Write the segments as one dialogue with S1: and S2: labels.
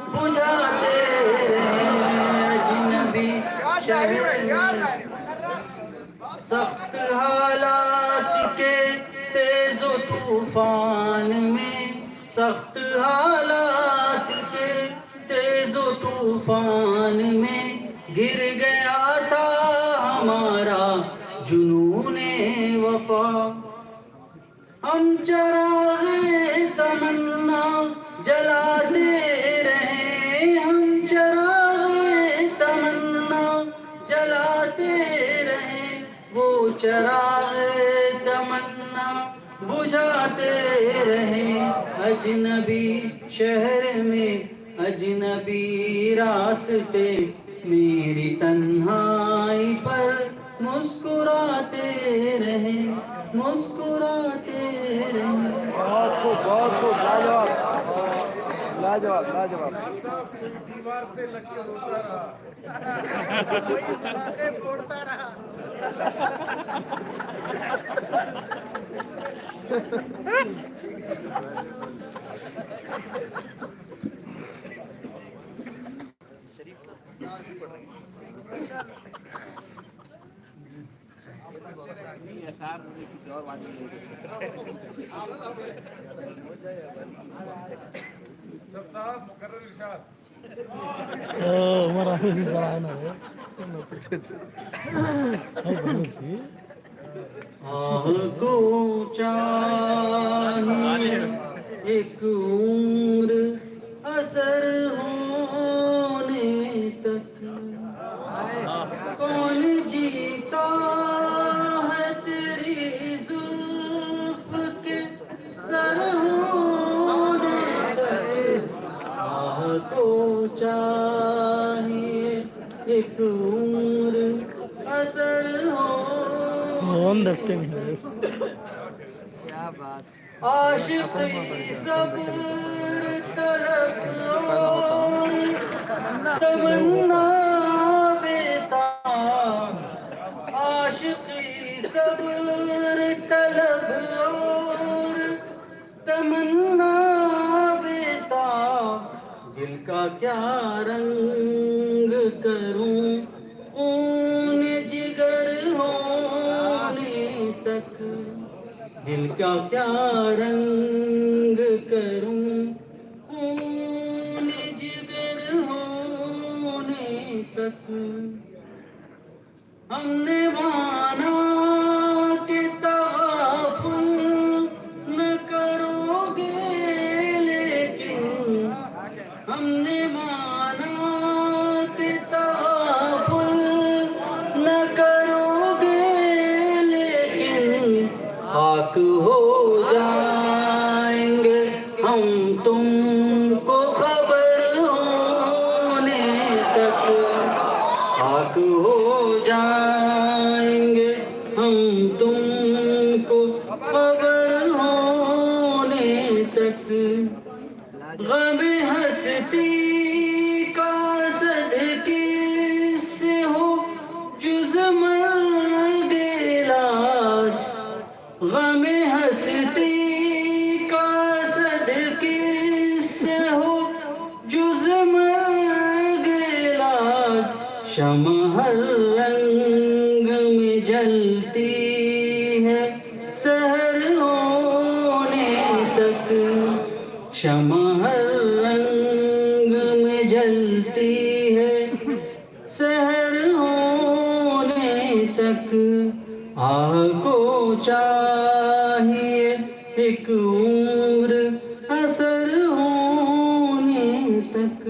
S1: بجھاتے رہے اجنبی شہر میں سخت حالات کے تیز و طوفان میں سخت حالات کے تیز و طوفان میں گر گیا تھا ہمارا جنون وفا ہم چراغ تمنا جلاتے رہے ہم چراغ تمنا جلاتے رہے وہ چراغ تمنا بجھاتے رہے اجنبی شہر میں اجنبی راستے میری تنہائی پر مسکراتے رہے مسکراتے رہے
S2: بہت خوب لاجواب لاجواب لاجواب
S3: دیوار سے لگ کے روتا رہا وہی پٹاخے پھوڑتا رہا سب صاحب مقرر ارشاد
S2: عمر حافظ صراحة
S1: آہ کو چاہیے ایک عمر اثر ہونے تک کون جیتا ہے تیری زلف کے سر ہونے تک آہ کو چاہیے ایک عمر اثر عاشقی صبر طلب اور تمنا بیتاب عاشقی صبر طلب اور تمنا بیتاب دل کا کیا رنگ کروں خون جگر ہونے تک دل کا کیا رنگ کروں خون جگر ہونے تک ہم نے مانا کہ تغافل نہ کرو گے لیکن ہم نے مانا کہ تغافل نہ کرو گے لیکن خاک ہو جائیں گے ہم تم کو خبر ہونے تک خاک ہو جائیں گے ہم تم کو خبر ہونے تک غم ہستی کا صدقے سے ہو جز مرگ علاج غم ہستی کا صدقے سے ہو جز مرگ علاج شمع ہر رنگ میں جلتی ہے سحر ہونے تک شمع ہر رنگ میں جلتی ہے سحر ہونے تک آہ کو چاہیے ایک عمر اثر ہونے تک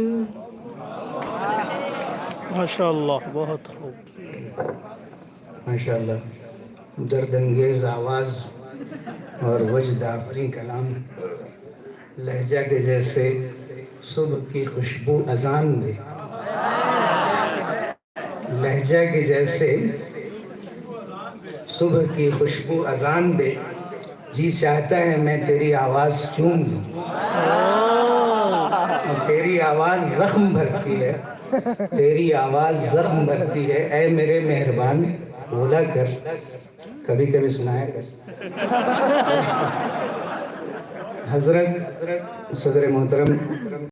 S2: ماشاء اللہ بہت خوب
S4: ماشاءاللہ درد انگیز آواز اور وجد آفریں کلام لہجہ کے جیسے صبح کی خوشبو اذان دے لہجہ کے جیسے صبح کی خوشبو اذان دے جی چاہتا ہے میں تیری آواز چوم لوں تیری آواز زخم بھرتی ہے تیری آواز زخم بھرتی ہے اے میرے مہربان بولا کر کبھی کبھی سنایا کر حضرت صدر محترم